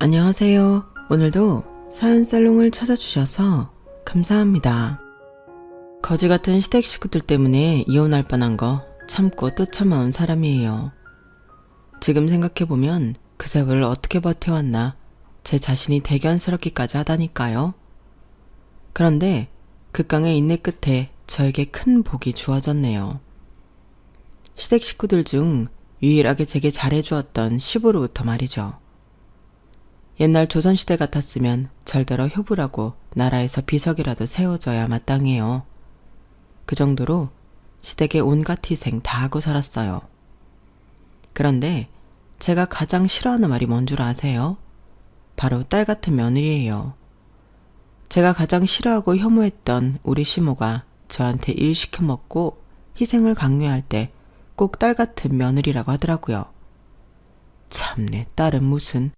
안녕하세요. 오늘도 사연살롱을 찾아주셔서 감사합니다. 거지 같은 시댁 식구들 때문에 이혼할 뻔한 거 참고 또 참아온 사람이에요. 지금 생각해보면 그 세월을 어떻게 버텨왔나 제 자신이 대견스럽기까지 하다니까요. 그런데 극강의 인내 끝에 저에게 큰 복이 주어졌네요. 시댁 식구들 중 유일하게 제게 잘해주었던 시부로부터 말이죠. 옛날 조선시대 같았으면 절대로 효부라고 나라에서 비석이라도 세워줘야 마땅해요. 그 정도로 시댁의 온갖 희생 다 하고 살았어요. 그런데 제가 가장 싫어하는 말이 뭔 줄 아세요? 바로 딸 같은 며느리예요. 제가 가장 싫어하고 혐오했던 우리 시모가 저한테 일 시켜먹고 희생을 강요할 때 꼭 딸 같은 며느리라고 하더라고요. 참내, 딸은 무슨...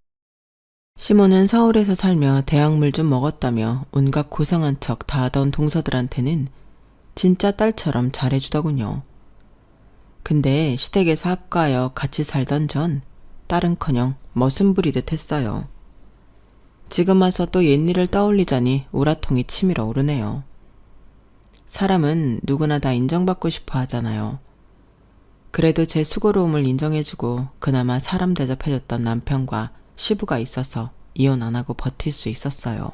시모는 서울에서 살며 대학물 좀 먹었다며 온갖 고상한 척 다 하던 동서들한테는 진짜 딸처럼 잘해주더군요. 근데 시댁에서 합가하여 같이 살던 전 딸은커녕 머슴 부리듯 했어요. 지금 와서 또 옛일을 떠올리자니 우라통이 치밀어 오르네요. 사람은 누구나 다 인정받고 싶어 하잖아요. 그래도 제 수고로움을 인정해주고 그나마 사람 대접해줬던 남편과 시부가 있어서 이혼 안 하고 버틸 수 있었어요.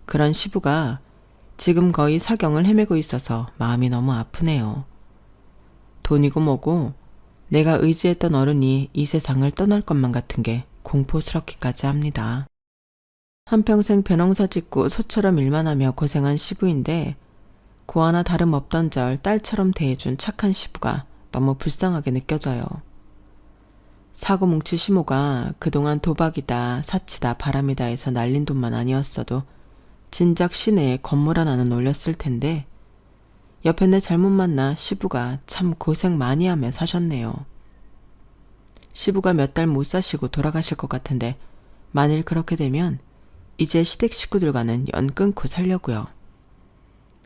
그런 시부가 지금 거의 사경을 헤매고 있어서 마음이 너무 아프네요. 돈이고 뭐고 내가 의지했던 어른이 이 세상을 떠날 것만 같은 게 공포스럽기까지 합니다. 한평생 벼농사 짓고 소처럼 일만 하며 고생한 시부인데 고 하나 다름없던 절 딸처럼 대해준 착한 시부가 너무 불쌍하게 느껴져요. 사고 뭉치 시모가 그동안 도박이다, 사치다, 바람이다 해서 날린 돈만 아니었어도 진작 시내에 건물 하나는 올렸을 텐데 옆에 내 잘못 만나 시부가 참 고생 많이 하며 사셨네요. 시부가 몇 달 못 사시고 돌아가실 것 같은데 만일 그렇게 되면 이제 시댁 식구들과는 연 끊고 살려고요.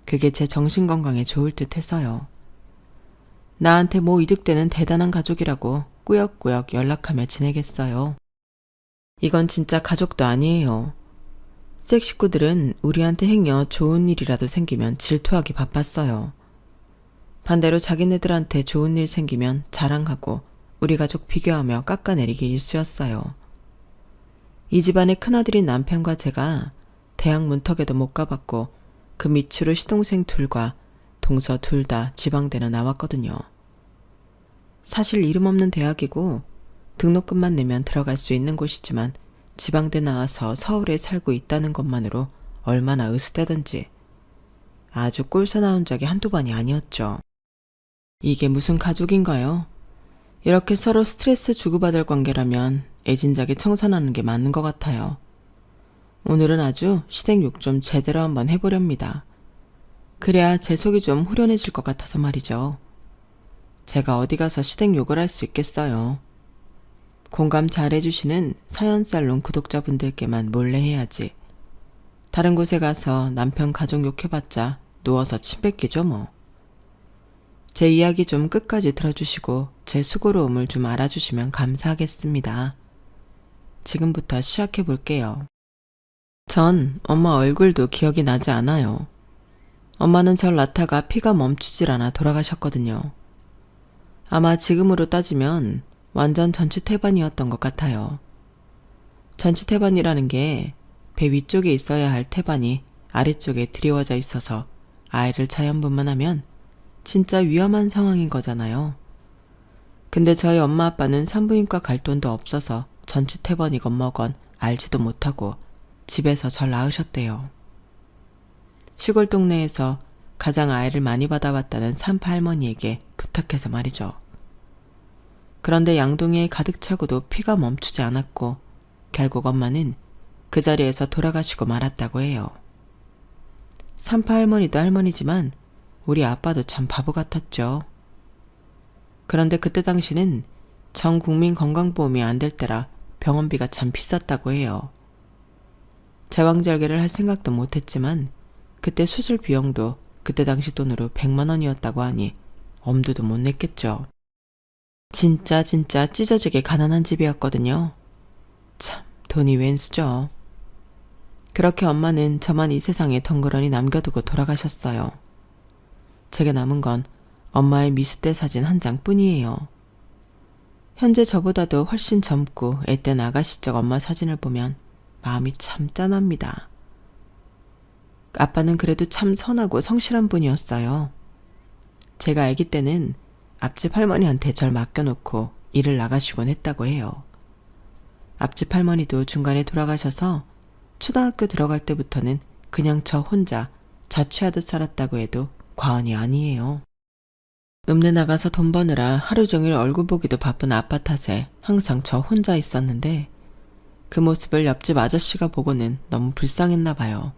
그게 제 정신건강에 좋을 듯 해서요. 나한테 뭐 이득되는 대단한 가족이라고 꾸역꾸역 연락하며 지내겠어요. 이건 진짜 가족도 아니에요. 시댁 식구들은 우리한테 행여 좋은 일이라도 생기면 질투하기 바빴어요. 반대로 자기네들한테 좋은 일 생기면 자랑하고 우리 가족 비교하며 깎아내리기 일쑤였어요. 이 집안의 큰아들인 남편과 제가 대학 문턱에도 못 가봤고 그 밑으로 시동생 둘과 동서 둘 다 지방대는 나왔거든요. 사실 이름 없는 대학이고 등록금만 내면 들어갈 수 있는 곳이지만 지방대 나와서 서울에 살고 있다는 것만으로 얼마나 으스대던지 아주 꼴사 나온 적이 한두 번이 아니었죠. 이게 무슨 가족인가요? 이렇게 서로 스트레스 주고받을 관계라면 애진작에 청산하는 게 맞는 것 같아요. 오늘은 아주 시댁 욕 좀 제대로 한번 해보렵니다. 그래야 제 속이 좀 후련해질 것 같아서 말이죠. 제가 어디 가서 시댁 욕을 할 수 있겠어요. 공감 잘해주시는 사연살롱 구독자분들께만 몰래 해야지. 다른 곳에 가서 남편 가족 욕해봤자 누워서 침 뱉기죠 뭐. 제 이야기 좀 끝까지 들어주시고 제 수고로움을 좀 알아주시면 감사하겠습니다. 지금부터 시작해볼게요. 전 엄마 얼굴도 기억이 나지 않아요. 엄마는 절 낳다가 피가 멈추질 않아 돌아가셨거든요. 아마 지금으로 따지면 완전 전치태반이었던 것 같아요. 전치태반이라는 게 배 위쪽에 있어야 할 태반이 아래쪽에 드리워져 있어서 아이를 자연분만하면 진짜 위험한 상황인 거잖아요. 근데 저희 엄마 아빠는 산부인과 갈 돈도 없어서 전치태반이건 뭐건 알지도 못하고 집에서 절 낳으셨대요. 시골 동네에서 가장 아이를 많이 받아봤다는 산파 할머니에게 부탁해서 말이죠. 그런데 양동이에 가득 차고도 피가 멈추지 않았고 결국 엄마는 그 자리에서 돌아가시고 말았다고 해요. 산파 할머니도 할머니지만 우리 아빠도 참 바보 같았죠. 그런데 그때 당시는 전 국민 건강보험이 안 될 때라 병원비가 참 비쌌다고 해요. 제왕절개를 할 생각도 못했지만 그때 수술 비용도 그때 당시 돈으로 100만 원이었다고 하니 엄두도 못 냈겠죠. 진짜 찢어지게 가난한 집이었거든요. 참 돈이 웬수죠. 그렇게 엄마는 저만 이 세상에 덩그러니 남겨두고 돌아가셨어요. 제게 남은 건 엄마의 미스때 사진 한 장뿐이에요. 현재 저보다도 훨씬 젊고 앳된 아가씨적 엄마 사진을 보면 마음이 참 짠합니다. 아빠는 그래도 참 선하고 성실한 분이었어요. 제가 아기 때는 앞집 할머니한테 절 맡겨놓고 일을 나가시곤 했다고 해요. 앞집 할머니도 중간에 돌아가셔서 초등학교 들어갈 때부터는 그냥 저 혼자 자취하듯 살았다고 해도 과언이 아니에요. 읍내 나가서 돈 버느라 하루 종일 얼굴 보기도 바쁜 아빠 탓에 항상 저 혼자 있었는데 그 모습을 옆집 아저씨가 보고는 너무 불쌍했나 봐요.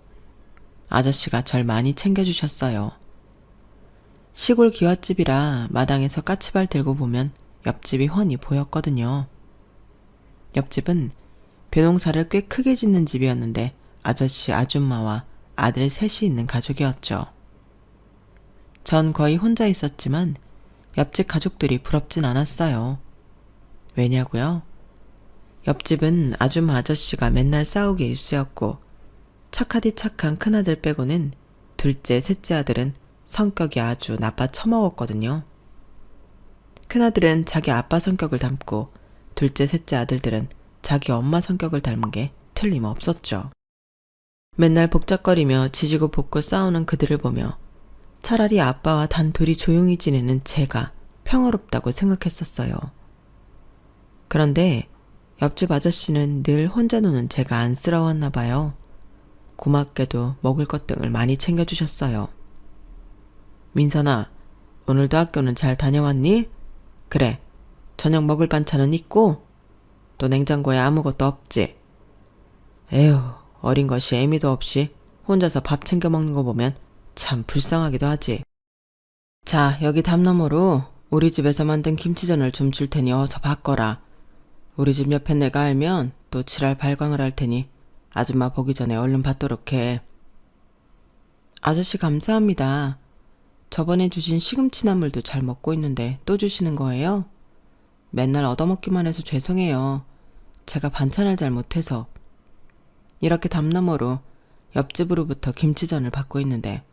아저씨가 절 많이 챙겨주셨어요. 시골 기와집이라 마당에서 까치발 들고 보면 옆집이 훤히 보였거든요. 옆집은 벼농사를 꽤 크게 짓는 집이었는데 아저씨 아줌마와 아들 셋이 있는 가족이었죠. 전 거의 혼자 있었지만 옆집 가족들이 부럽진 않았어요. 왜냐고요? 옆집은 아줌마 아저씨가 맨날 싸우게 일쑤였고 착하디 착한 큰아들 빼고는 둘째, 셋째 아들은 성격이 아주 나빠 처먹었거든요. 큰아들은 자기 아빠 성격을 닮고 둘째, 셋째 아들들은 자기 엄마 성격을 닮은 게 틀림없었죠. 맨날 복작거리며 지지고 볶고 싸우는 그들을 보며 차라리 아빠와 단둘이 조용히 지내는 제가 평화롭다고 생각했었어요. 그런데 옆집 아저씨는 늘 혼자 노는 제가 안쓰러웠나 봐요. 고맙게도 먹을 것 등을 많이 챙겨주셨어요. 민선아, 오늘도 학교는 잘 다녀왔니? 그래, 저녁 먹을 반찬은 있고? 또 냉장고에 아무것도 없지? 에휴, 어린 것이 애미도 없이 혼자서 밥 챙겨 먹는 거 보면 참 불쌍하기도 하지. 자, 여기 담 너머로 우리 집에서 만든 김치전을 좀 줄 테니 어서 바꿔라. 우리 집 옆에 내가 알면 또 지랄 발광을 할 테니 아줌마 보기 전에 얼른 받도록 해. 아저씨 감사합니다. 저번에 주신 시금치나물도 잘 먹고 있는데 또 주시는 거예요? 맨날 얻어먹기만 해서 죄송해요. 제가 반찬을 잘 못해서. 이렇게 담 너머로 옆집으로부터 김치전을 받고 있는데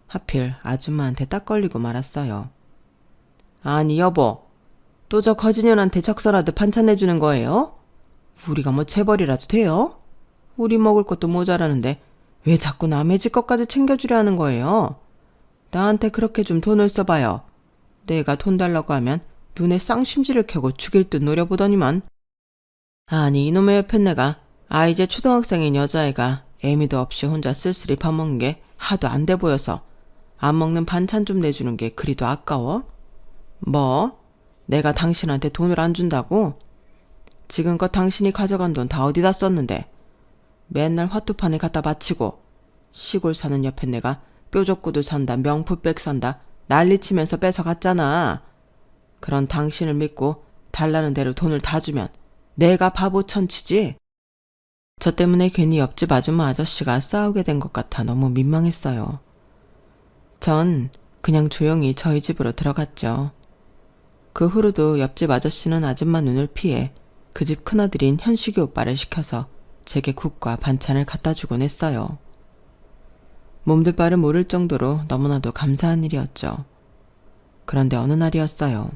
하필 아줌마한테 딱 걸리고 말았어요. 아니 여보, 또 저 거지년한테 적설하듯 반찬 내주는 거예요? 우리가 뭐 재벌이라도 돼요? 우리 먹을 것도 모자라는데 왜 자꾸 남의 집 것까지 챙겨주려 하는 거예요? 나한테 그렇게 좀 돈을 써봐요. 내가 돈 달라고 하면 눈에 쌍심지를 켜고 죽일 듯 노려보더니만. 아니 이놈의 옆에 내가 이제 초등학생인 여자애가 애미도 없이 혼자 쓸쓸히 밥 먹는 게 하도 안 돼 보여서 안 먹는 반찬 좀 내주는 게 그리도 아까워? 뭐? 내가 당신한테 돈을 안 준다고? 지금껏 당신이 가져간 돈 다 어디다 썼는데 맨날 화투판에 갖다 바치고 시골 사는 옆에 내가 뾰족구두 산다 명품백 산다 난리치면서 뺏어갔잖아. 그런 당신을 믿고 달라는 대로 돈을 다 주면 내가 바보 천치지? 저 때문에 괜히 옆집 아줌마 아저씨가 싸우게 된 것 같아 너무 민망했어요. 전 그냥 조용히 저희 집으로 들어갔죠. 그 후로도 옆집 아저씨는 아줌마 눈을 피해 그 집 큰아들인 현식이 오빠를 시켜서 제게 국과 반찬을 갖다 주곤 했어요. 몸둘 바를 모를 정도로 너무나도 감사한 일이었죠. 그런데 어느 날이었어요.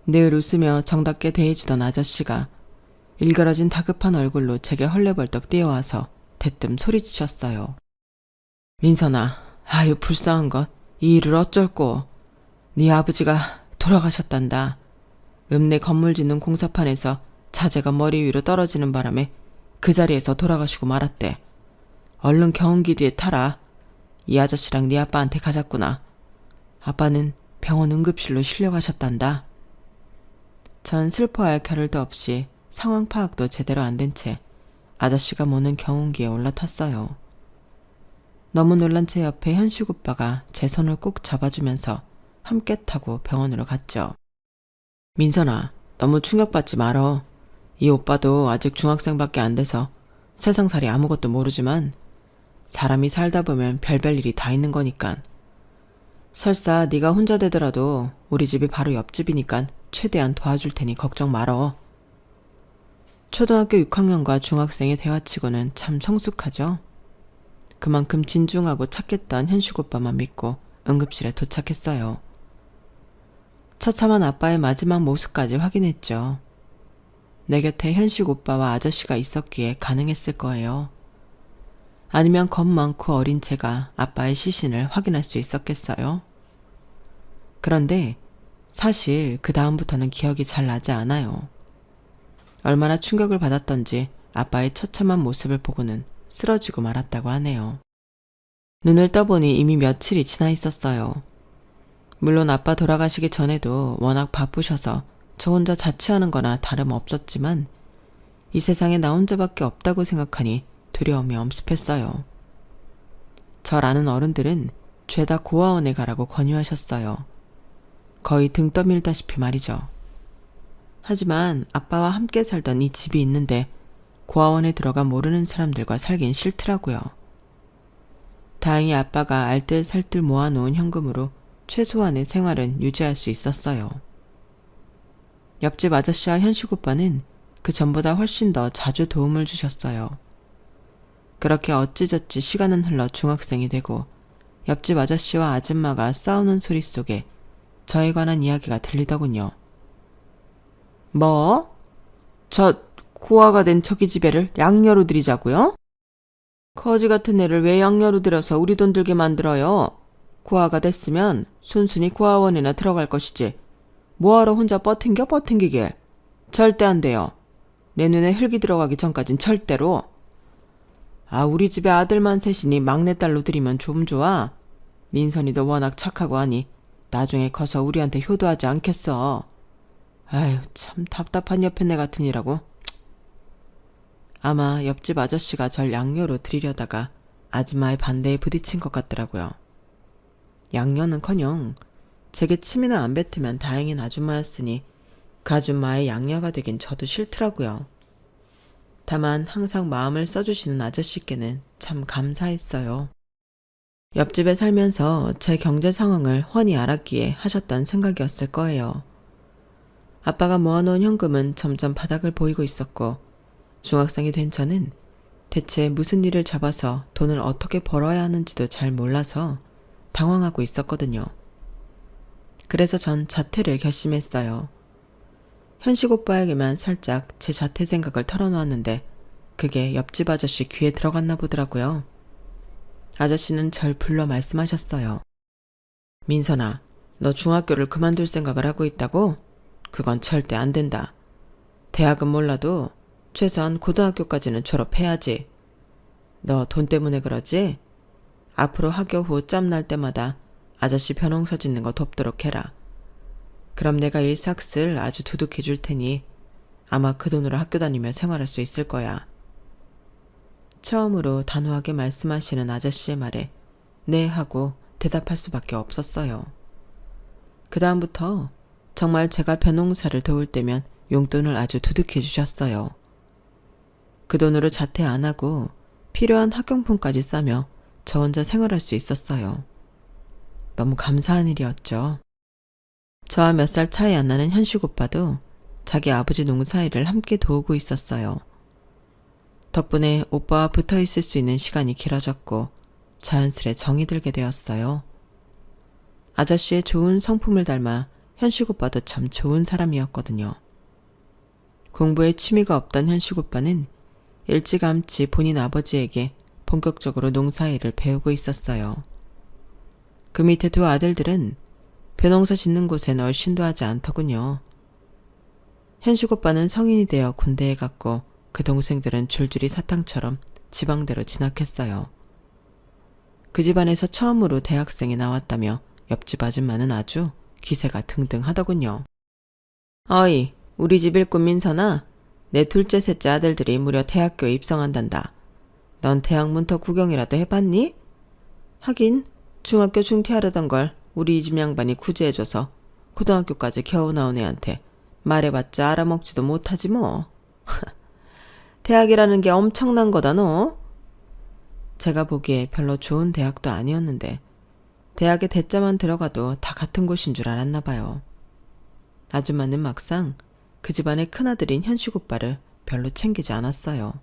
늘 웃으며 정답게 대해주던 아저씨가 일그러진 다급한 얼굴로 제게 헐레벌떡 뛰어와서 대뜸 소리치셨어요. 민선아, 아유 불쌍한 것, 이 일을 어쩔꼬. 네 아버지가 돌아가셨단다. 읍내 건물 짓는 공사판에서 자재가 머리 위로 떨어지는 바람에 그 자리에서 돌아가시고 말았대. 얼른 경운기 뒤에 타라. 이 아저씨랑 네 아빠한테 가자꾸나. 아빠는 병원 응급실로 실려가셨단다. 전 슬퍼할 겨를도 없이 상황 파악도 제대로 안 된 채 아저씨가 모는 경운기에 올라탔어요. 너무 놀란 제 옆에 현식 오빠가 제 손을 꼭 잡아주면서 함께 타고 병원으로 갔죠. 민선아, 너무 충격받지 말어. 이 오빠도 아직 중학생밖에 안 돼서 세상살이 아무것도 모르지만 사람이 살다 보면 별별 일이 다 있는 거니까. 설사 네가 혼자 되더라도 우리 집이 바로 옆집이니까 최대한 도와줄 테니 걱정 말어. 초등학교 6학년과 중학생의 대화치고는 참 성숙하죠. 그만큼 진중하고 착했던 현식 오빠만 믿고 응급실에 도착했어요. 처참한 아빠의 마지막 모습까지 확인했죠. 내 곁에 현식 오빠와 아저씨가 있었기에 가능했을 거예요. 아니면 겁 많고 어린 제가 아빠의 시신을 확인할 수 있었겠어요? 그런데 사실 그 다음부터는 기억이 잘 나지 않아요. 얼마나 충격을 받았던지 아빠의 처참한 모습을 보고는 쓰러지고 말았다고 하네요. 눈을 떠보니 이미 며칠이 지나 있었어요. 물론 아빠 돌아가시기 전에도 워낙 바쁘셔서 저 혼자 자취하는 거나 다름없었지만 이 세상에 나 혼자밖에 없다고 생각하니 두려움이 엄습했어요. 절 아는 어른들은 죄다 고아원에 가라고 권유하셨어요. 거의 등 떠밀다시피 말이죠. 하지만 아빠와 함께 살던 이 집이 있는데 고아원에 들어가 모르는 사람들과 살긴 싫더라고요. 다행히 아빠가 알뜰살뜰 모아놓은 현금으로 최소한의 생활은 유지할 수 있었어요. 옆집 아저씨와 현식 오빠는 그 전보다 훨씬 더 자주 도움을 주셨어요. 그렇게 어찌저찌 시간은 흘러 중학생이 되고 옆집 아저씨와 아줌마가 싸우는 소리 속에 저에 관한 이야기가 들리더군요. 뭐? 저 고아가 된 저기 집애를 양녀로 들이자고요? 거지 같은 애를 왜 양녀로 들여서 우리 돈 들게 만들어요? 고아가 됐으면 순순히 고아원이나 들어갈 것이지. 뭐하러 혼자 버팅기길. 절대 안 돼요. 내 눈에 흙이 들어가기 전까진 절대로. 아, 우리 집에 아들만 셋이니 막내딸로 들이면 좀 좋아. 민선이도 워낙 착하고 하니 나중에 커서 우리한테 효도하지 않겠어. 아유, 참 답답한 옆에네 같으니라고. 아마 옆집 아저씨가 절 양녀로 들이려다가 아줌마의 반대에 부딪힌 것 같더라고요. 양녀는커녕 제게 침이나 안 뱉으면 다행인 아줌마였으니 그 아줌마의 양녀가 되긴 저도 싫더라고요. 다만 항상 마음을 써주시는 아저씨께는 참 감사했어요. 옆집에 살면서 제 경제 상황을 훤히 알았기에 하셨던 생각이었을 거예요. 아빠가 모아놓은 현금은 점점 바닥을 보이고 있었고 중학생이 된 저는 대체 무슨 일을 잡아서 돈을 어떻게 벌어야 하는지도 잘 몰라서 당황하고 있었거든요. 그래서 전 자퇴를 결심했어요. 현식 오빠에게만 살짝 제 자퇴 생각을 털어놓았는데 그게 옆집 아저씨 귀에 들어갔나 보더라고요. 아저씨는 절 불러 말씀하셨어요. 민선아, 너 중학교를 그만둘 생각을 하고 있다고? 그건 절대 안 된다. 대학은 몰라도 최소한 고등학교까지는 졸업해야지. 너 돈 때문에 그러지? 앞으로 학교 후 짬날 때마다 아저씨 벼농서 짓는 거 돕도록 해라. 그럼 내가 일삭슬 아주 두둑해 줄 테니 아마 그 돈으로 학교 다니며 생활할 수 있을 거야. 처음으로 단호하게 말씀하시는 아저씨의 말에 네 하고 대답할 수밖에 없었어요. 그 다음부터 정말 제가 벼농사를 도울 때면 용돈을 아주 두둑해 주셨어요. 그 돈으로 자퇴 안 하고 필요한 학용품까지 싸며 저 혼자 생활할 수 있었어요. 너무 감사한 일이었죠. 저와 몇 살 차이 안 나는 현식 오빠도 자기 아버지 농사일을 함께 도우고 있었어요. 덕분에 오빠와 붙어 있을 수 있는 시간이 길어졌고 자연스레 정이 들게 되었어요. 아저씨의 좋은 성품을 닮아 현식 오빠도 참 좋은 사람이었거든요. 공부에 취미가 없던 현식 오빠는 일찌감치 본인 아버지에게 본격적으로 농사일을 배우고 있었어요. 그 밑에 두 아들들은 벼농사 짓는 곳엔 얼씬도 하지 않더군요. 현식 오빠는 성인이 되어 군대에 갔고 그 동생들은 줄줄이 사탕처럼 지방대로 진학했어요. 그 집안에서 처음으로 대학생이 나왔다며 옆집 아줌마는 아주 기세가 등등하더군요. 어이, 우리 집 일꾼 민선아, 내 둘째 셋째 아들들이 무려 대학교에 입성한단다. 넌 대학 문턱 구경이라도 해봤니? 하긴 중학교 중퇴하려던 걸 우리 이 집 양반이 구제해줘서 고등학교까지 겨우 나온 애한테 말해봤자 알아먹지도 못하지 뭐. 대학이라는 게 엄청난 거다 너. 제가 보기에 별로 좋은 대학도 아니었는데 대학에 대자만 들어가도 다 같은 곳인 줄 알았나 봐요. 아줌마는 막상 그 집안의 큰아들인 현식 오빠를 별로 챙기지 않았어요.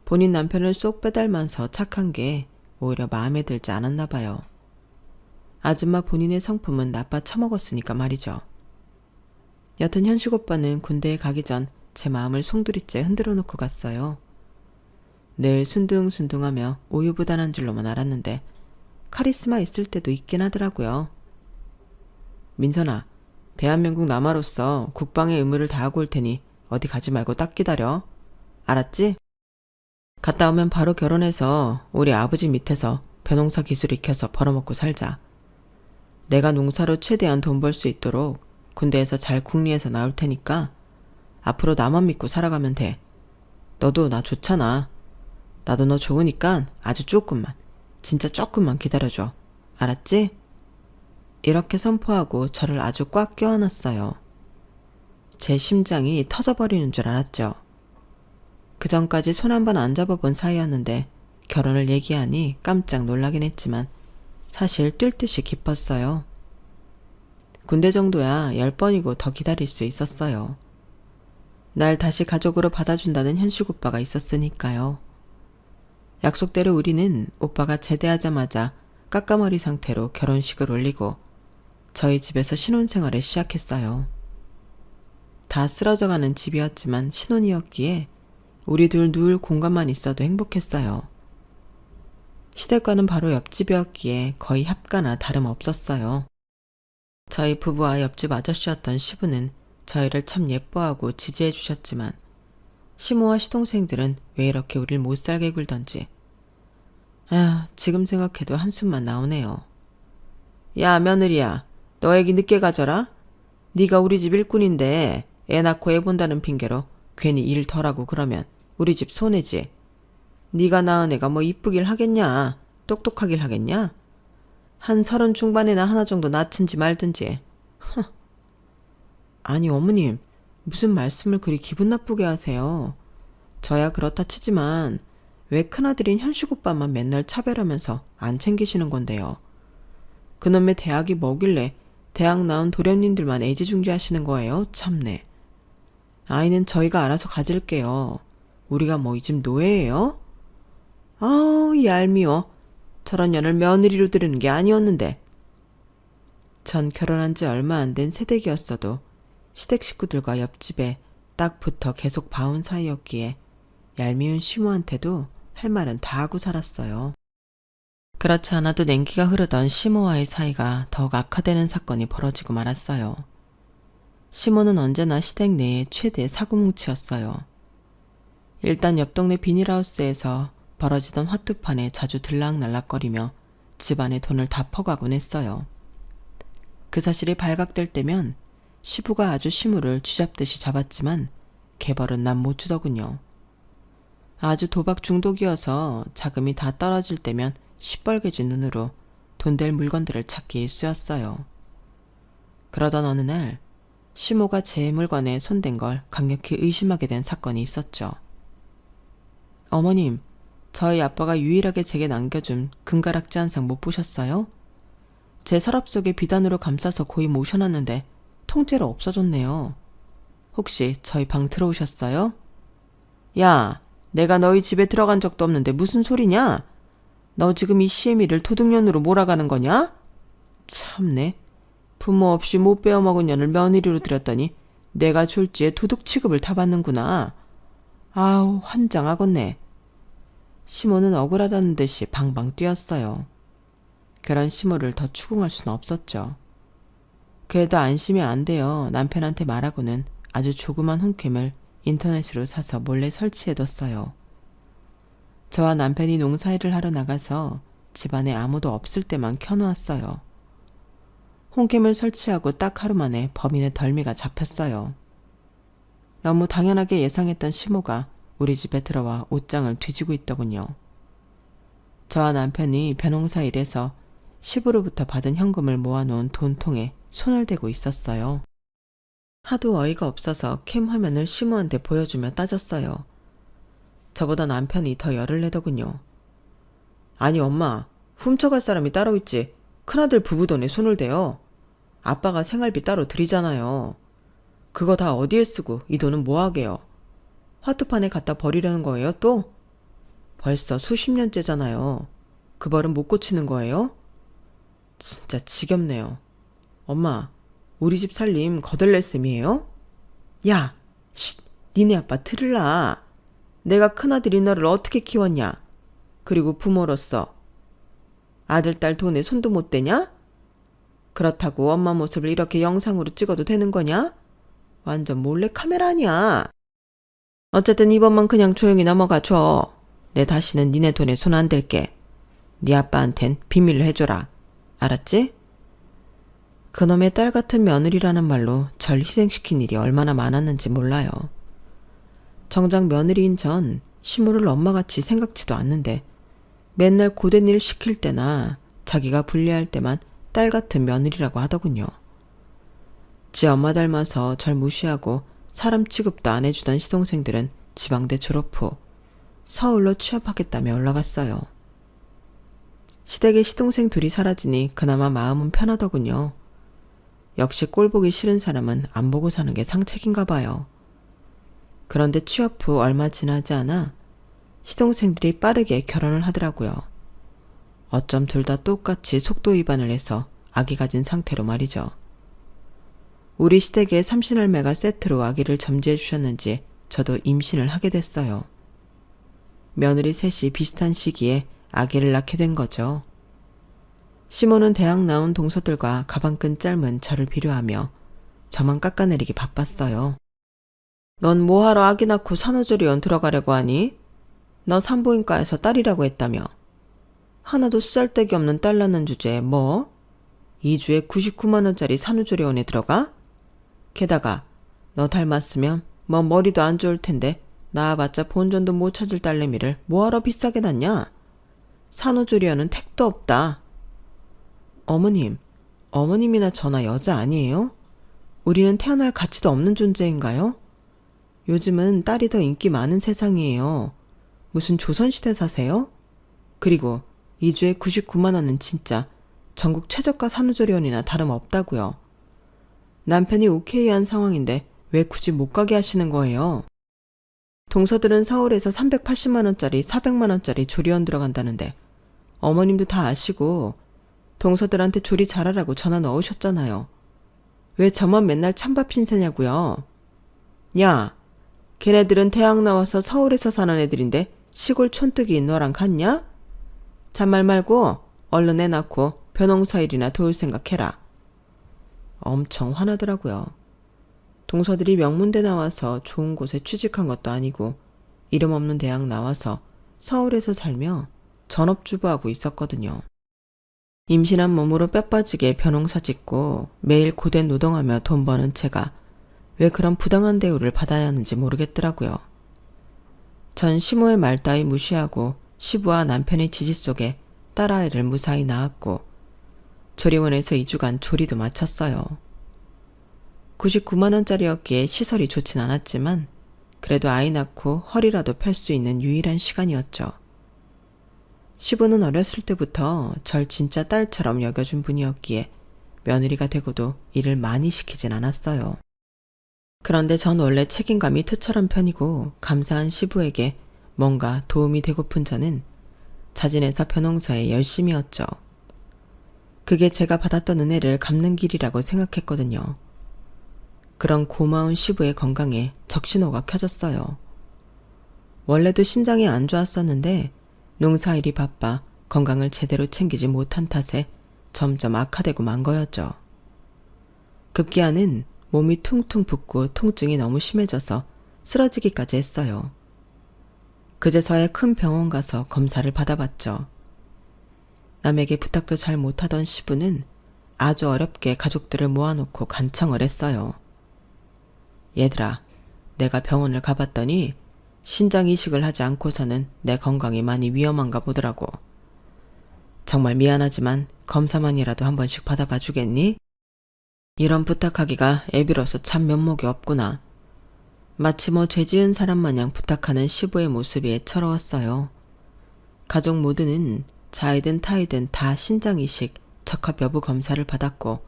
본인 남편을 쏙 빼닮아서 착한 게 오히려 마음에 들지 않았나 봐요. 아줌마 본인의 성품은 나빠 처먹었으니까 말이죠. 여튼 현식 오빠는 군대에 가기 전 제 마음을 송두리째 흔들어 놓고 갔어요. 늘 순둥순둥하며 우유부단한 줄로만 알았는데 카리스마 있을 때도 있긴 하더라고요. 민선아, 대한민국 남아로서 국방의 의무를 다하고 올 테니 어디 가지 말고 딱 기다려. 알았지? 갔다 오면 바로 결혼해서 우리 아버지 밑에서 벼농사 기술 익혀서 벌어먹고 살자. 내가 농사로 최대한 돈 벌 수 있도록 군대에서 잘 궁리해서 나올 테니까 앞으로 나만 믿고 살아가면 돼. 너도 나 좋잖아. 나도 너 좋으니까 아주 조금만, 진짜 조금만 기다려줘. 알았지? 이렇게 선포하고 저를 아주 꽉 껴안았어요. 제 심장이 터져버리는 줄 알았죠. 그 전까지 손 한 번 안 잡아본 사이였는데 결혼을 얘기하니 깜짝 놀라긴 했지만 사실 뛸 듯이 기뻤어요. 군대 정도야 10번이고 더 기다릴 수 있었어요. 날 다시 가족으로 받아준다는 현식 오빠가 있었으니까요. 약속대로 우리는 오빠가 제대하자마자 까까머리 상태로 결혼식을 올리고 저희 집에서 신혼생활을 시작했어요. 다 쓰러져가는 집이었지만 신혼이었기에 우리 둘 누울 공간만 있어도 행복했어요. 시댁과는 바로 옆집이었기에 거의 합가나 다름없었어요. 저희 부부와 옆집 아저씨였던 시부는 저희를 참 예뻐하고 지지해 주셨지만 시모와 시동생들은 왜 이렇게 우릴 못살게 굴던지 지금 생각해도 한숨만 나오네요. 야 며느리야, 너 애기 늦게 가져라. 네가 우리 집 일꾼인데 애 낳고 애 본다는 핑계로 괜히 일 덜하고 그러면 우리 집 손해지. 네가 낳은 애가 뭐 이쁘길 하겠냐, 똑똑하길 하겠냐. 한 30 중반에나 하나 정도 낳든지 말든지. 아니 어머님, 무슨 말씀을 그리 기분 나쁘게 하세요. 저야 그렇다 치지만 왜 큰아들인 현식 오빠만 맨날 차별하면서 안 챙기시는 건데요. 그놈의 대학이 뭐길래 대학 나온 도련님들만 애지중지하시는 거예요? 참네. 아이는 저희가 알아서 가질게요. 우리가 뭐 이 집 노예예요? 아우 얄미워. 저런 년을 며느리로 들이는 게 아니었는데. 전 결혼한 지 얼마 안 된 새댁이었어도 시댁 식구들과 옆집에 딱 붙어 계속 봐온 사이였기에 얄미운 시모한테도 할 말은 다 하고 살았어요. 그렇지 않아도 냉기가 흐르던 시모와의 사이가 더욱 악화되는 사건이 벌어지고 말았어요. 시모는 언제나 시댁 내의 최대 사고뭉치였어요. 일단 옆 동네 비닐하우스에서 벌어지던 화투판에 자주 들락날락거리며 집안의 돈을 다 퍼가곤 했어요. 그 사실이 발각될 때면 시부가 아주 시무를 쥐잡듯이 잡았지만 개벌은 난 못 주더군요. 아주 도박 중독이어서 자금이 다 떨어질 때면 시뻘개진 눈으로 돈 될 물건들을 찾기 일쑤였어요. 그러던 어느 날 시모가 제 물건에 손댄 걸 강력히 의심하게 된 사건이 있었죠. 어머님, 저희 아빠가 유일하게 제게 남겨준 금가락지 한 상 못 보셨어요? 제 서랍 속에 비단으로 감싸서 고이 모셔놨는데 통째로 없어졌네요. 혹시 저희 방 들어오셨어요? 야, 내가 너희 집에 들어간 적도 없는데 무슨 소리냐? 너 지금 이 시애미를 도둑년으로 몰아가는 거냐? 참네. 부모 없이 못 빼어먹은 년을 며느리로 들였더니 내가 졸지에 도둑 취급을 다 받는구나. 아우 환장하겠네. 시모는 억울하다는 듯이 방방 뛰었어요. 그런 시모를 더 추궁할 수는 없었죠. 그래도 안심이 안 돼요. 남편한테 말하고는 아주 조그만 홈캠을 인터넷으로 사서 몰래 설치해뒀어요. 저와 남편이 농사일을 하러 나가서 집안에 아무도 없을 때만 켜놓았어요. 홈캠을 설치하고 딱 하루 만에 범인의 덜미가 잡혔어요. 너무 당연하게 예상했던 시모가 우리 집에 들어와 옷장을 뒤지고 있더군요. 저와 남편이 벼농사 일에서 시부로부터 받은 현금을 모아놓은 돈통에 손을 대고 있었어요. 하도 어이가 없어서 캠 화면을 시모한테 보여주며 따졌어요. 저보다 남편이 더 열을 내더군요. 아니 엄마, 훔쳐갈 사람이 따로 있지 큰아들 부부 돈에 손을 대요. 아빠가 생활비 따로 드리잖아요. 그거 다 어디에 쓰고 이 돈은 뭐하게요. 화투판에 갖다 버리려는 거예요, 또? 벌써 수십 년째잖아요. 그 벌은 못 고치는 거예요? 진짜 지겹네요. 엄마, 우리 집 살림 거덜낼 셈이에요? 야, 쉿, 니네 아빠 들을라. 내가 큰아들이 너를 어떻게 키웠냐? 그리고 부모로서 아들, 딸 돈에 손도 못 대냐? 그렇다고 엄마 모습을 이렇게 영상으로 찍어도 되는 거냐? 완전 몰래 카메라 아니야. 어쨌든 이번만 그냥 조용히 넘어가 줘. 내 다시는 니네 돈에 손 안 댈게. 네 아빠한텐 비밀로 해줘라. 알았지? 그놈의 딸 같은 며느리라는 말로 절 희생시킨 일이 얼마나 많았는지 몰라요. 정작 며느리인 전 시모를 엄마같이 생각지도 않는데 맨날 고된 일 시킬 때나 자기가 불리할 때만 딸 같은 며느리라고 하더군요. 지 엄마 닮아서 절 무시하고 사람 취급도 안 해주던 시동생들은 지방대 졸업 후 서울로 취업하겠다며 올라갔어요. 시댁에 시동생 둘이 사라지니 그나마 마음은 편하더군요. 역시 꼴보기 싫은 사람은 안 보고 사는 게 상책인가 봐요. 그런데 취업 후 얼마 지나지 않아 시동생들이 빠르게 결혼을 하더라고요. 어쩜 둘 다 똑같이 속도 위반을 해서 아기 가진 상태로 말이죠. 우리 시댁에 삼신할매가 세트로 아기를 점지해 주셨는지 저도 임신을 하게 됐어요. 며느리 셋이 비슷한 시기에 아기를 낳게 된 거죠. 시모는 대학 나온 동서들과 가방끈 짧은 저를 비료하며 저만 깎아내리기 바빴어요. 넌 뭐하러 아기 낳고 산후조리원 들어가려고 하니? 너 산부인과에서 딸이라고 했다며. 하나도 쓰잘데기 없는 딸 낳는 주제에 뭐? 2주에 99만 원짜리 산후조리원에 들어가? 게다가 너 닮았으면 뭐 머리도 안 좋을 텐데 낳아봤자 본전도 못 찾을 딸내미를 뭐하러 비싸게 낳냐? 산후조리원은 택도 없다. 어머님이나 저나 여자 아니에요? 우리는 태어날 가치도 없는 존재인가요? 요즘은 딸이 더 인기 많은 세상이에요. 무슨 조선시대 사세요? 그리고 2주에 99만 원은 진짜 전국 최저가 산후조리원이나 다름없다고요. 남편이 오케이한 상황인데 왜 굳이 못 가게 하시는 거예요? 동서들은 서울에서 380만 원짜리 400만 원짜리 조리원 들어간다는데 어머님도 다 아시고 동서들한테 조리 잘하라고 전화 넣으셨잖아요. 왜 저만 맨날 찬밥 신세냐고요? 야, 걔네들은 대학 나와서 서울에서 사는 애들인데 시골 촌뜨기인 너랑 같냐? 잔말 말고 얼른 애 낳고 벼농사일이나 도울 생각해라. 엄청 화나더라고요. 동서들이 명문대 나와서 좋은 곳에 취직한 것도 아니고 이름 없는 대학 나와서 서울에서 살며 전업주부하고 있었거든요. 임신한 몸으로 뼈 빠지게 벼농사 짓고 매일 고된 노동하며 돈 버는 제가 왜 그런 부당한 대우를 받아야 하는지 모르겠더라고요. 전 시모의 말 따위 무시하고 시부와 남편의 지지 속에 딸아이를 무사히 낳았고 조리원에서 2주간 조리도 마쳤어요. 99만 원짜리였기에 시설이 좋진 않았지만 그래도 아이 낳고 허리라도 펼 수 있는 유일한 시간이었죠. 시부는 어렸을 때부터 절 진짜 딸처럼 여겨준 분이었기에 며느리가 되고도 일을 많이 시키진 않았어요. 그런데 전 원래 책임감이 투철한 편이고 감사한 시부에게 뭔가 도움이 되고픈 저는 자진해서 벼농사에 열심이었죠. 그게 제가 받았던 은혜를 갚는 길이라고 생각했거든요. 그런 고마운 시부의 건강에 적신호가 켜졌어요. 원래도 신장이 안 좋았었는데 농사일이 바빠 건강을 제대로 챙기지 못한 탓에 점점 악화되고 만 거였죠. 급기야는 몸이 퉁퉁 붓고 통증이 너무 심해져서 쓰러지기까지 했어요. 그제서야 큰 병원 가서 검사를 받아봤죠. 남에게 부탁도 잘 못하던 시부는 아주 어렵게 가족들을 모아놓고 간청을 했어요. 얘들아, 내가 병원을 가봤더니 신장 이식을 하지 않고서는 내 건강이 많이 위험한가 보더라고. 정말 미안하지만 검사만이라도 한 번씩 받아봐 주겠니? 이런 부탁하기가 애비로서 참 면목이 없구나. 마치 뭐 죄지은 사람 마냥 부탁하는 시부의 모습이 애처로웠어요. 가족 모두는 자이든 타이든 다 신장 이식, 적합 여부 검사를 받았고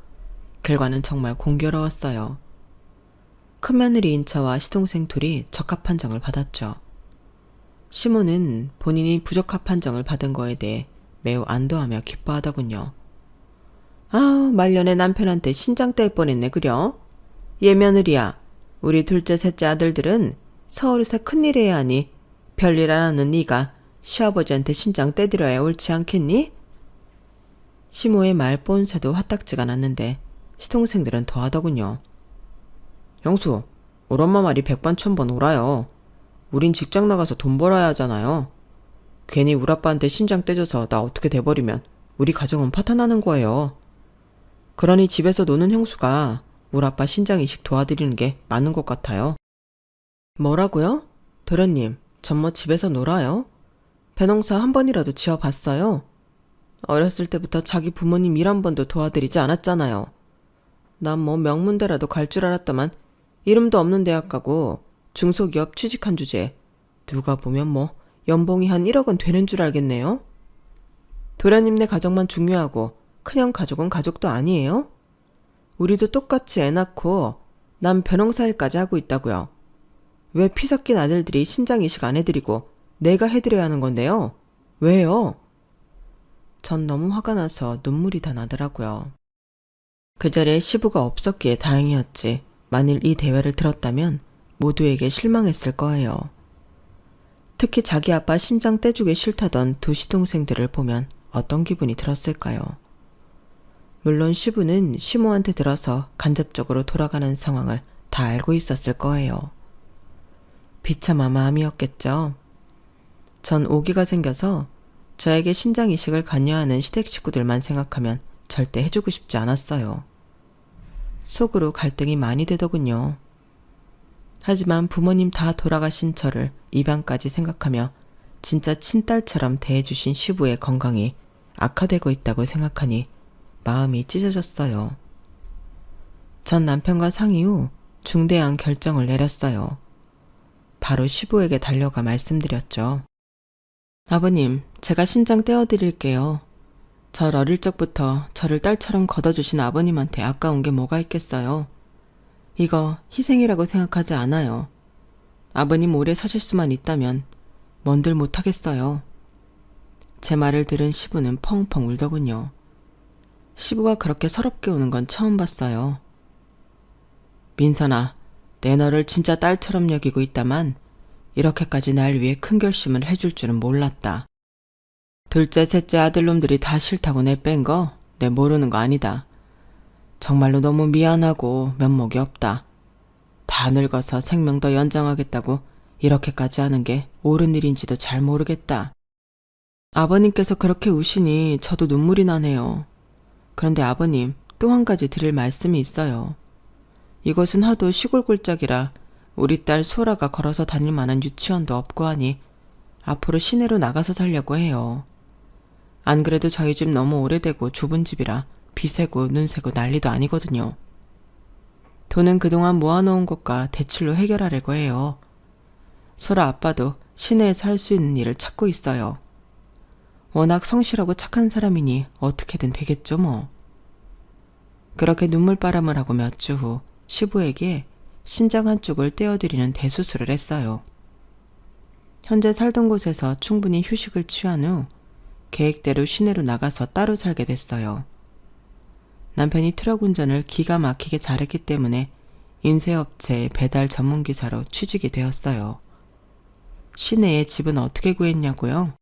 결과는 정말 공교로웠어요. 큰며느리 인차와 시동생 둘이 적합 판정을 받았죠. 시모는 본인이 부적합 판정을 받은 거에 대해 매우 안도하며 기뻐하더군요. 아, 말년에 남편한테 신장 뗄 뻔했네 그려? 얘 며느리야, 우리 둘째 셋째 아들들은 서울에서 큰일 해야 하니 별일 안 하는 네가 시아버지한테 신장 떼드려야 옳지 않겠니? 시모의 말 본새도 화딱지가 났는데 시동생들은 더하더군요. 형수, 우리 엄마 말이 백번천번 옳아요. 우린 직장 나가서 돈 벌어야 하잖아요. 괜히 우리 아빠한테 신장 떼줘서 나 어떻게 돼버리면 우리 가정은 파탄나는 거예요. 그러니 집에서 노는 형수가 우리 아빠 신장 이식 도와드리는 게 맞는 것 같아요. 뭐라고요? 도련님, 전 뭐 집에서 놀아요? 배농사 한 번이라도 지어봤어요? 어렸을 때부터 자기 부모님 일 한 번도 도와드리지 않았잖아요. 난 뭐 명문대라도 갈 줄 알았더만 이름도 없는 대학 가고 중소기업 취직한 주제에 누가 보면 뭐 연봉이 한 1억은 되는 줄 알겠네요. 도련님네 가족만 중요하고 큰형 가족은 가족도 아니에요? 우리도 똑같이 애 낳고 난 벼농사 일까지 하고 있다고요. 왜 피 섞인 아들들이 신장 이식 안 해드리고 내가 해드려야 하는 건데요? 왜요? 전 너무 화가 나서 눈물이 다 나더라고요. 그 자리에 시부가 없었기에 다행이었지. 만일 이 대화를 들었다면 모두에게 실망했을 거예요. 특히 자기 아빠 신장 떼주기 싫다던 두 시동생들을 보면 어떤 기분이 들었을까요? 물론 시부는 시모한테 들어서 간접적으로 돌아가는 상황을 다 알고 있었을 거예요. 비참한 마음이었겠죠. 전 오기가 생겨서 저에게 신장 이식을 관여하는 시댁 식구들만 생각하면 절대 해주고 싶지 않았어요. 속으로 갈등이 많이 되더군요. 하지만 부모님 다 돌아가신 저를 입양까지 생각하며 진짜 친딸처럼 대해주신 시부의 건강이 악화되고 있다고 생각하니 마음이 찢어졌어요. 전 남편과 상의 후 중대한 결정을 내렸어요. 바로 시부에게 달려가 말씀드렸죠. 아버님, 제가 신장 떼어드릴게요. 절 어릴 적부터 저를 딸처럼 걷어주신 아버님한테 아까운 게 뭐가 있겠어요. 이거 희생이라고 생각하지 않아요. 아버님 오래 사실 수만 있다면 뭔들 못하겠어요. 제 말을 들은 시부는 펑펑 울더군요. 시부가 그렇게 서럽게 우는 건 처음 봤어요. 민선아, 내 너를 진짜 딸처럼 여기고 있다만 이렇게까지 날 위해 큰 결심을 해줄 줄은 몰랐다. 둘째, 셋째 아들놈들이 다 싫다고 내뺀 거 내 모르는 거 아니다. 정말로 너무 미안하고 면목이 없다. 다 늙어서 생명 더 연장하겠다고 이렇게까지 하는 게 옳은 일인지도 잘 모르겠다. 아버님께서 그렇게 우시니 저도 눈물이 나네요. 그런데 아버님, 또 한 가지 드릴 말씀이 있어요. 이곳은 하도 시골 골짜기라 우리 딸 소라가 걸어서 다닐 만한 유치원도 없고 하니 앞으로 시내로 나가서 살려고 해요. 안 그래도 저희 집 너무 오래되고 좁은 집이라 비세고 눈세고 난리도 아니거든요. 돈은 그동안 모아놓은 것과 대출로 해결하려고 해요. 소라 아빠도 시내에서 할 수 있는 일을 찾고 있어요. 워낙 성실하고 착한 사람이니 어떻게든 되겠죠 뭐. 그렇게 눈물바람을 하고 몇 주 후 시부에게 신장 한쪽을 떼어드리는 대수술을 했어요. 현재 살던 곳에서 충분히 휴식을 취한 후 계획대로 시내로 나가서 따로 살게 됐어요. 남편이 트럭 운전을 기가 막히게 잘했기 때문에 인쇄업체의 배달 전문기사로 취직이 되었어요. 시내에 집은 어떻게 구했냐고요?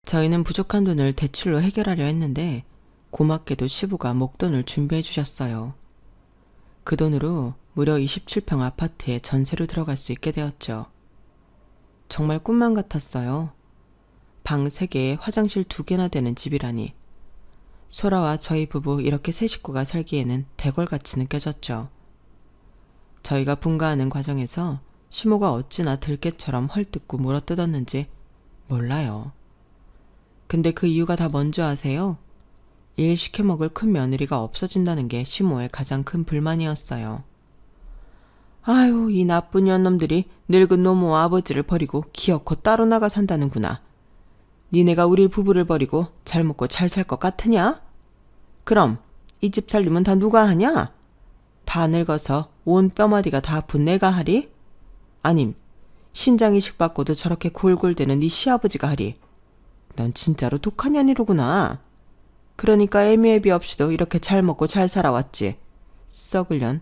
저희는 부족한 돈을 대출로 해결하려 했는데 고맙게도 시부가 목돈을 준비해 주셨어요. 그 돈으로 무려 27평 아파트에 전세로 들어갈 수 있게 되었죠. 정말 꿈만 같았어요. 방 3개에 화장실 2개나 되는 집이라니. 소라와 저희 부부 이렇게 세 식구가 살기에는 대궐같이 느껴졌죠. 저희가 분가하는 과정에서 시모가 어찌나 들깨처럼 헐뜯고 물어뜯었는지 몰라요. 근데 그 이유가 다 뭔지 아세요? 일 시켜먹을 큰 며느리가 없어진다는 게 시모의 가장 큰 불만이었어요. 아유, 이 나쁜 년놈들이 늙은 노모와 아버지를 버리고 기어코 따로 나가 산다는구나. 니네가 우리 부부를 버리고 잘 먹고 잘 살 것 같으냐? 그럼 이 집 살림은 다 누가 하냐? 다 늙어서 온 뼈마디가 다 아픈 내가 하리? 아님 신장 이식 받고도 저렇게 골골대는 네 시아버지가 하리? 넌 진짜로 독한 년이로구나. 그러니까 애미애비 없이도 이렇게 잘 먹고 잘 살아왔지. 썩을년.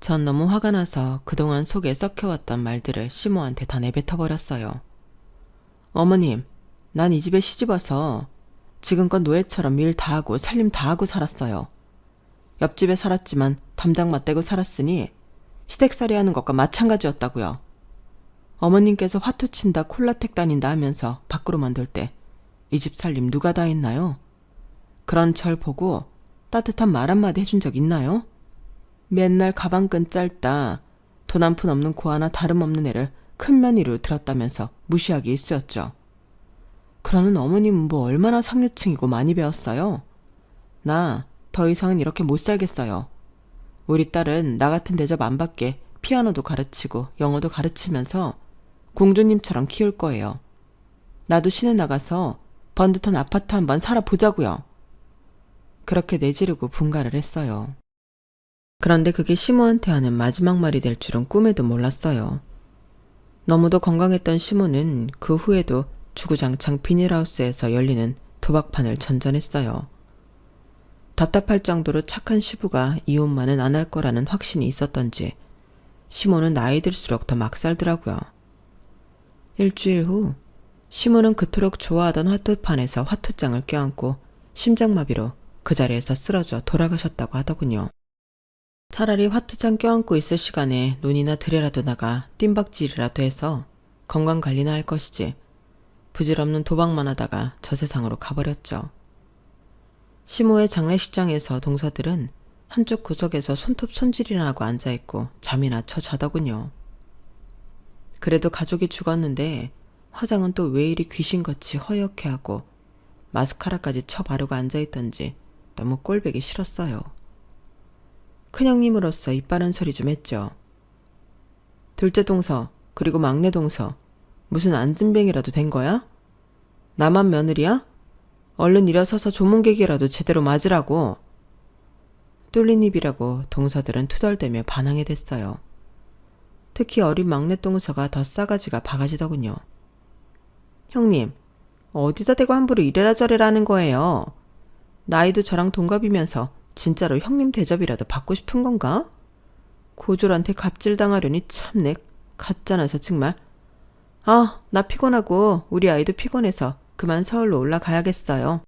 전 너무 화가 나서 그동안 속에 썩혀왔던 말들을 시모한테 다 내뱉어버렸어요. 어머님, 난 이 집에 시집와서 지금껏 노예처럼 일 다 하고 살림 다 하고 살았어요. 옆집에 살았지만 담장 맞대고 살았으니 시댁살이 하는 것과 마찬가지였다고요. 어머님께서 화투 친다 콜라텍 다닌다 하면서 밖으로 만들 때 이 집 살림 누가 다 했나요? 그런 절 보고 따뜻한 말 한마디 해준 적 있나요? 맨날 가방끈 짧다, 돈 한 푼 없는 고 하나 다름없는 애를 큰 며느리로 들었다면서 무시하기 일쑤였죠. 그러는 어머님은 뭐 얼마나 상류층이고 많이 배웠어요? 나 더 이상은 이렇게 못 살겠어요. 우리 딸은 나 같은 대접 안 받게 피아노도 가르치고 영어도 가르치면서 공주님처럼 키울 거예요. 나도 시내 나가서 번듯한 아파트 한번 살아보자고요. 그렇게 내지르고 분가를 했어요. 그런데 그게 시모한테 하는 마지막 말이 될 줄은 꿈에도 몰랐어요. 너무도 건강했던 시모는 그 후에도 주구장창 비닐하우스에서 열리는 도박판을 전전했어요. 답답할 정도로 착한 시부가 이혼만은 안 할 거라는 확신이 있었던지 시모는 나이 들수록 더 막 살더라고요. 일주일 후 시모는 그토록 좋아하던 화투판에서 화투장을 껴안고 심장마비로 그 자리에서 쓰러져 돌아가셨다고 하더군요. 차라리 화투장 껴안고 있을 시간에 논이나 들에라도 나가 뜀박질이라도 해서 건강관리나 할 것이지 부질없는 도박만 하다가 저 세상으로 가버렸죠. 시모의 장례식장에서 동서들은 한쪽 구석에서 손톱 손질이나 하고 앉아있고 잠이나 쳐 자더군요. 그래도 가족이 죽었는데 화장은 또 왜 이리 귀신같이 허옇게 하고 마스카라까지 쳐 바르고 앉아있던지 너무 꼴보기 싫었어요. 큰형님으로서 이빠른 소리 좀 했죠. 둘째 동서 그리고 막내 동서 무슨 안진뱅이라도 된 거야? 나만 며느리야? 얼른 일어서서 조문객이라도 제대로 맞으라고. 뚫린 입이라고 동서들은 투덜대며 반항이 됐어요. 특히 어린 막내 동서가 더 싸가지가 바가지더군요. 형님, 어디다 대고 함부로 이래라 저래라 하는 거예요. 나이도 저랑 동갑이면서 진짜로 형님 대접이라도 받고 싶은 건가? 고졸한테 갑질당하려니 참내 가짜나서 정말. 아, 나 피곤하고 우리 아이도 피곤해서 그만 서울로 올라가야겠어요.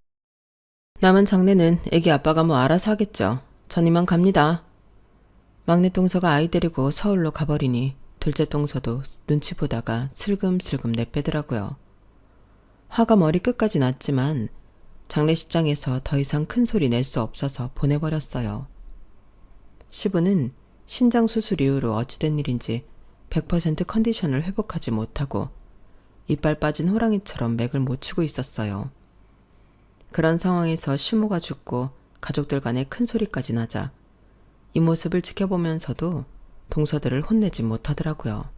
남은 장례는 애기 아빠가 뭐 알아서 하겠죠. 전 이만 갑니다. 막내 동서가 아이 데리고 서울로 가버리니 둘째 동서도 눈치 보다가 슬금슬금 내빼더라고요. 화가 머리 끝까지 났지만 장례식장에서 더 이상 큰 소리 낼 수 없어서 보내버렸어요. 시부는 신장 수술 이후로 어찌된 일인지 100% 컨디션을 회복하지 못하고 이빨 빠진 호랑이처럼 맥을 못 추고 있었어요. 그런 상황에서 시모가 죽고 가족들 간에 큰 소리까지 나자 이 모습을 지켜보면서도 동서들을 혼내지 못하더라고요.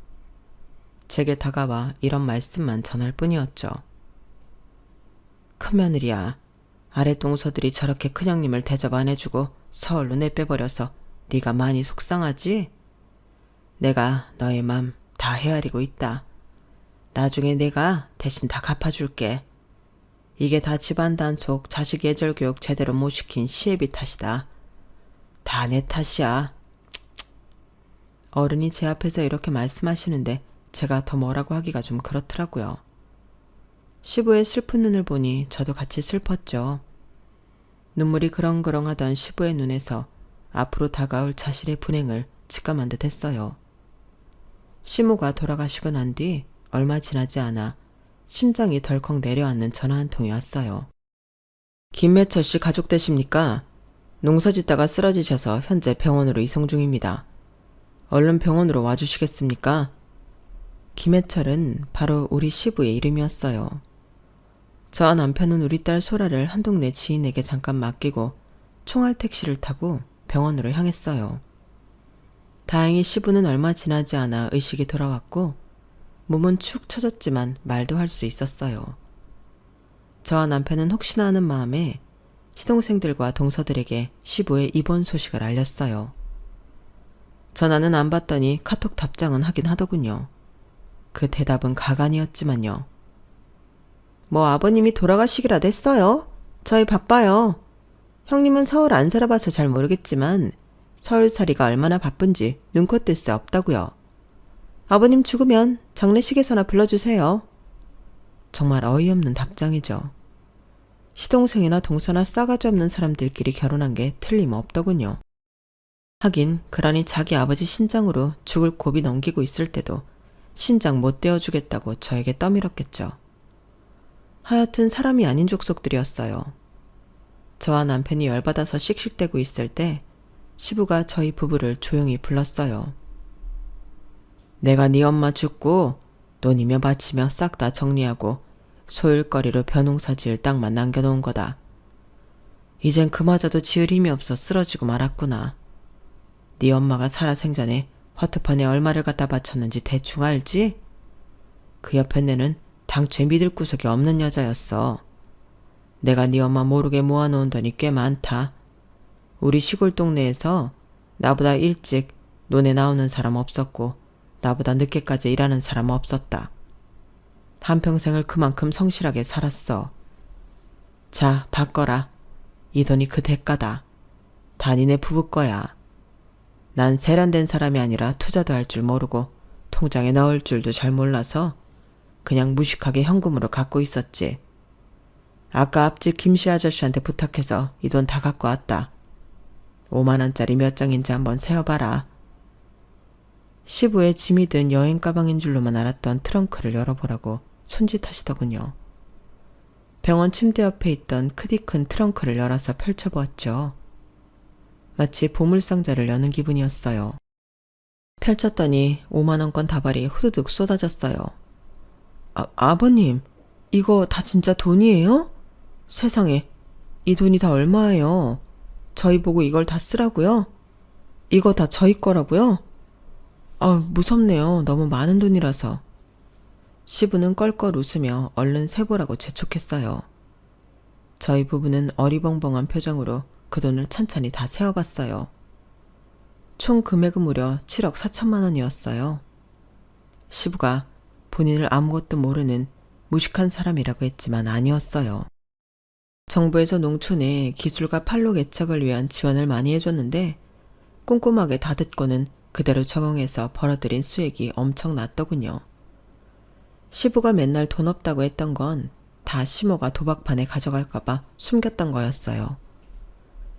제게 다가와 이런 말씀만 전할 뿐이었죠. 큰며느리야, 아래 동서들이 저렇게 큰형님을 대접 안 해주고 서울로 내빼버려서 네가 많이 속상하지? 내가 너의 맘 다 헤아리고 있다. 나중에 내가 대신 다 갚아줄게. 이게 다 집안 단속, 자식 예절 교육 제대로 못 시킨 시애비 탓이다. 다 내 탓이야. 어른이 제 앞에서 이렇게 말씀하시는데 제가 더 뭐라고 하기가 좀 그렇더라고요. 시부의 슬픈 눈을 보니 저도 같이 슬펐죠. 눈물이 그렁그렁하던 시부의 눈에서 앞으로 다가올 자신의 분행을 직감한 듯 했어요. 시모가 돌아가시고 난 뒤 얼마 지나지 않아 심장이 덜컥 내려앉는 전화 한 통이 왔어요. 김매철 씨 가족 되십니까? 농사 짓다가 쓰러지셔서 현재 병원으로 이송 중입니다. 얼른 병원으로 와주시겠습니까? 김해철은 바로 우리 시부의 이름이었어요. 저와 남편은 우리 딸 소라를 한 동네 지인에게 잠깐 맡기고 총알 택시를 타고 병원으로 향했어요. 다행히 시부는 얼마 지나지 않아 의식이 돌아왔고 몸은 축 처졌지만 말도 할 수 있었어요. 저와 남편은 혹시나 하는 마음에 시동생들과 동서들에게 시부의 입원 소식을 알렸어요. 전화는 안 받더니 카톡 답장은 하긴 하더군요. 그 대답은 가관이었지만요. 뭐 아버님이 돌아가시기라도 했어요. 저희 바빠요. 형님은 서울 안 살아봐서 잘 모르겠지만 서울살이가 얼마나 바쁜지 눈코 뜰 새 없다고요. 아버님 죽으면 장례식에서나 불러주세요. 정말 어이없는 답장이죠. 시동생이나 동서나 싸가지 없는 사람들끼리 결혼한 게 틀림없더군요. 하긴 그러니 자기 아버지 신장으로 죽을 고비 넘기고 있을 때도 신장 못 떼어주겠다고 저에게 떠밀었겠죠. 하여튼 사람이 아닌 족속들이었어요. 저와 남편이 열받아서 씩씩대고 있을 때 시부가 저희 부부를 조용히 불렀어요. 내가 네 엄마 죽고 논이며 밭이며 싹 다 정리하고 소일거리로 벼농사 지을 땅만 남겨놓은 거다. 이젠 그마저도 지을 힘이 없어 쓰러지고 말았구나. 네 엄마가 살아생전에 화투판에 얼마를 갖다 바쳤는지 대충 알지? 그 옆에 내는 당최 믿을 구석이 없는 여자였어. 내가 네 엄마 모르게 모아놓은 돈이 꽤 많다. 우리 시골 동네에서 나보다 일찍 논에 나오는 사람 없었고 나보다 늦게까지 일하는 사람 없었다. 한평생을 그만큼 성실하게 살았어. 자, 바꿔라. 이 돈이 그 대가다. 다 니네 부부 거야. 난 세련된 사람이 아니라 투자도 할 줄 모르고 통장에 넣을 줄도 잘 몰라서 그냥 무식하게 현금으로 갖고 있었지. 아까 앞집 김씨 아저씨한테 부탁해서 이 돈 다 갖고 왔다. 5만 원짜리 몇 장인지 한번 세어봐라. 시부의 짐이 든 여행 가방인 줄로만 알았던 트렁크를 열어보라고 손짓하시더군요. 병원 침대 옆에 있던 크디 큰 트렁크를 열어서 펼쳐보았죠. 마치 보물상자를 여는 기분이었어요. 펼쳤더니 5만 원권 다발이 후두둑 쏟아졌어요. 아버님, 이거 다 진짜 돈이에요? 세상에, 이 돈이 다 얼마예요? 저희 보고 이걸 다 쓰라고요? 이거 다 저희 거라고요? 무섭네요. 너무 많은 돈이라서. 시부는 껄껄 웃으며 얼른 세보라고 재촉했어요. 저희 부부는 어리벙벙한 표정으로 그 돈을 찬찬히 다 세어봤어요. 총 금액은 무려 7억 4천만 원이었어요. 시부가 본인을 아무것도 모르는 무식한 사람이라고 했지만 아니었어요. 정부에서 농촌에 기술과 판로 개척을 위한 지원을 많이 해줬는데 꼼꼼하게 다 듣고는 그대로 적용해서 벌어들인 수익이 엄청났더군요. 시부가 맨날 돈 없다고 했던 건 다 시모가 도박판에 가져갈까봐 숨겼던 거였어요.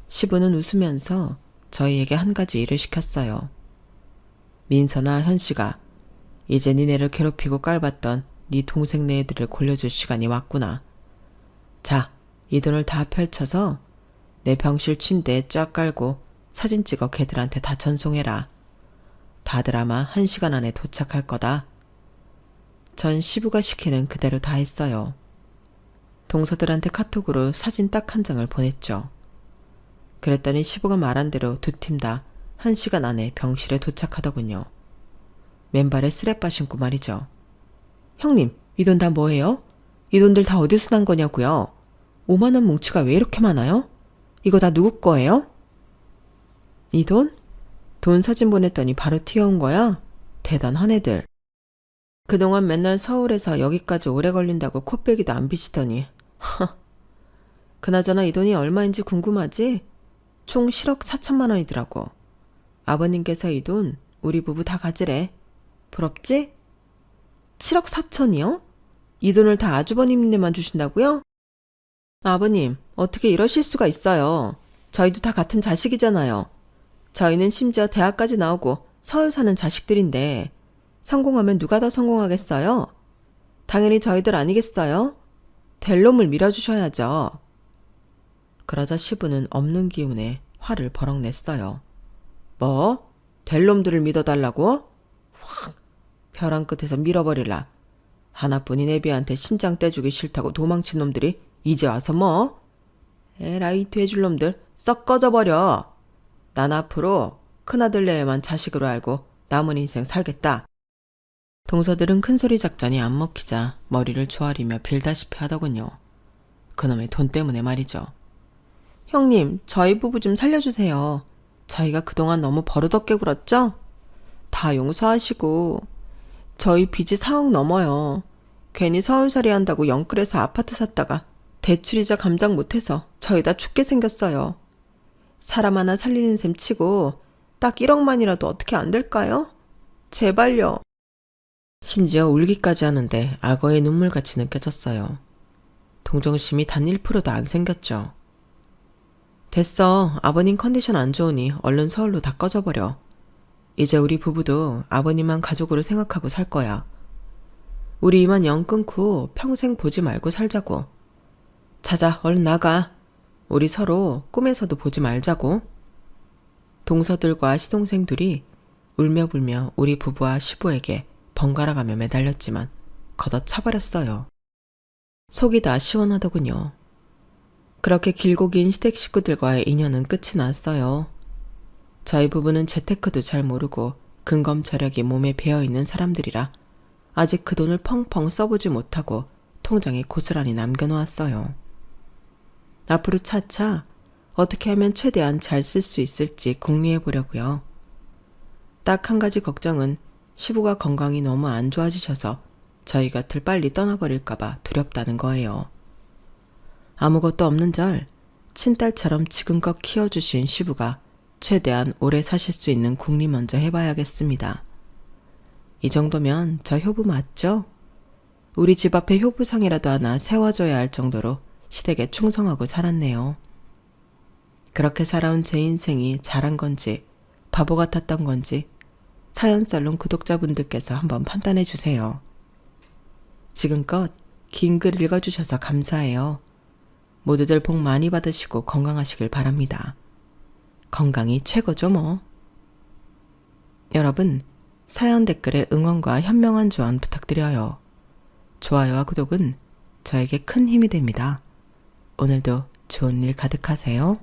시부는 웃으면서 저희에게 한 가지 일을 시켰어요. 민서나 현씨가 이제 니네를 괴롭히고 깔봤던 네 동생네 애들을 골려줄 시간이 왔구나. 자, 이 돈을 다 펼쳐서 내 병실 침대에 쫙 깔고 사진 찍어 걔들한테 다 전송해라. 다들 아마 1시간 안에 도착할 거다. 전 시부가 시키는 그대로 다 했어요. 동서들한테 카톡으로 사진 딱 한 장을 보냈죠. 그랬더니 시부가 말한 대로 두 팀 다 1시간 안에 병실에 도착하더군요. 맨발에 쓰레빠 신고 말이죠. 형님, 이 돈 다 뭐예요? 이 돈들 다 어디서 난 거냐고요? 5만 원 뭉치가 왜 이렇게 많아요? 이거 다 누구 거예요? 이 돈? 돈 사진 보냈더니 바로 튀어온 거야? 대단한 애들. 그동안 맨날 서울에서 여기까지 오래 걸린다고 코빼기도 안 비치더니 그나저나 이 돈이 얼마인지 궁금하지? 총 7억 4천만 원이더라고. 아버님께서 이 돈 우리 부부 다 가지래. 부럽지? 7억 4천이요? 이 돈을 다 아주버님네만 주신다고요? 아버님, 어떻게 이러실 수가 있어요. 저희도 다 같은 자식이잖아요. 저희는 심지어 대학까지 나오고 서울 사는 자식들인데 성공하면 누가 더 성공하겠어요? 당연히 저희들 아니겠어요? 될 놈을 밀어주셔야죠. 그러자 시부는 없는 기운에 화를 버럭 냈어요. 뭐? 될 놈들을 믿어달라고? 확 벼랑 끝에서 밀어버릴라. 하나뿐인 애비한테 신장 떼주기 싫다고 도망친 놈들이 이제 와서 뭐? 에라이 돼줄 놈들 썩 꺼져버려. 난 앞으로 큰아들내에만 자식으로 알고 남은 인생 살겠다. 동서들은 큰소리 작전이 안 먹히자 머리를 조아리며 빌다시피 하더군요. 그놈의 돈 때문에 말이죠. 형님, 저희 부부 좀 살려주세요. 저희가 그동안 너무 버릇없게 굴었죠? 다 용서하시고 저희 빚이 4억 넘어요. 괜히 서울살이 한다고 영끌에서 아파트 샀다가 대출이자 감당 못해서 저희 다 죽게 생겼어요. 사람 하나 살리는 셈 치고 딱 1억만이라도 어떻게 안 될까요? 제발요. 심지어 울기까지 하는데 악어의 눈물같이 느껴졌어요. 동정심이 단 1%도 안 생겼죠. 됐어. 아버님 컨디션 안 좋으니 얼른 서울로 다 꺼져버려. 이제 우리 부부도 아버님만 가족으로 생각하고 살 거야. 우리 이만 연 끊고 평생 보지 말고 살자고. 자자, 얼른 나가. 우리 서로 꿈에서도 보지 말자고. 동서들과 시동생들이 울며불며 우리 부부와 시부에게 번갈아가며 매달렸지만 걷어차버렸어요. 속이 다 시원하더군요. 그렇게 길고 긴 시댁 식구들과의 인연은 끝이 났어요. 저희 부부는 재테크도 잘 모르고 근검절약이 몸에 배어있는 사람들이라 아직 그 돈을 펑펑 써보지 못하고 통장에 고스란히 남겨놓았어요. 앞으로 차차 어떻게 하면 최대한 잘 쓸 수 있을지 궁리해 보려고요. 딱 한 가지 걱정은 시부가 건강이 너무 안 좋아지셔서 저희 곁을 빨리 떠나버릴까봐 두렵다는 거예요. 아무것도 없는 절 친딸처럼 지금껏 키워주신 시부가 최대한 오래 사실 수 있는 궁리 먼저 해봐야겠습니다. 이 정도면 저 효부 맞죠? 우리 집 앞에 효부상이라도 하나 세워줘야 할 정도로 시댁에 충성하고 살았네요. 그렇게 살아온 제 인생이 잘한 건지 바보 같았던 건지 사연살롱 구독자분들께서 한번 판단해 주세요. 지금껏 긴 글 읽어주셔서 감사해요. 모두들 복 많이 받으시고 건강하시길 바랍니다. 건강이 최고죠 뭐. 여러분, 사연 댓글에 응원과 현명한 조언 부탁드려요. 좋아요와 구독은 저에게 큰 힘이 됩니다. 오늘도 좋은 일 가득하세요.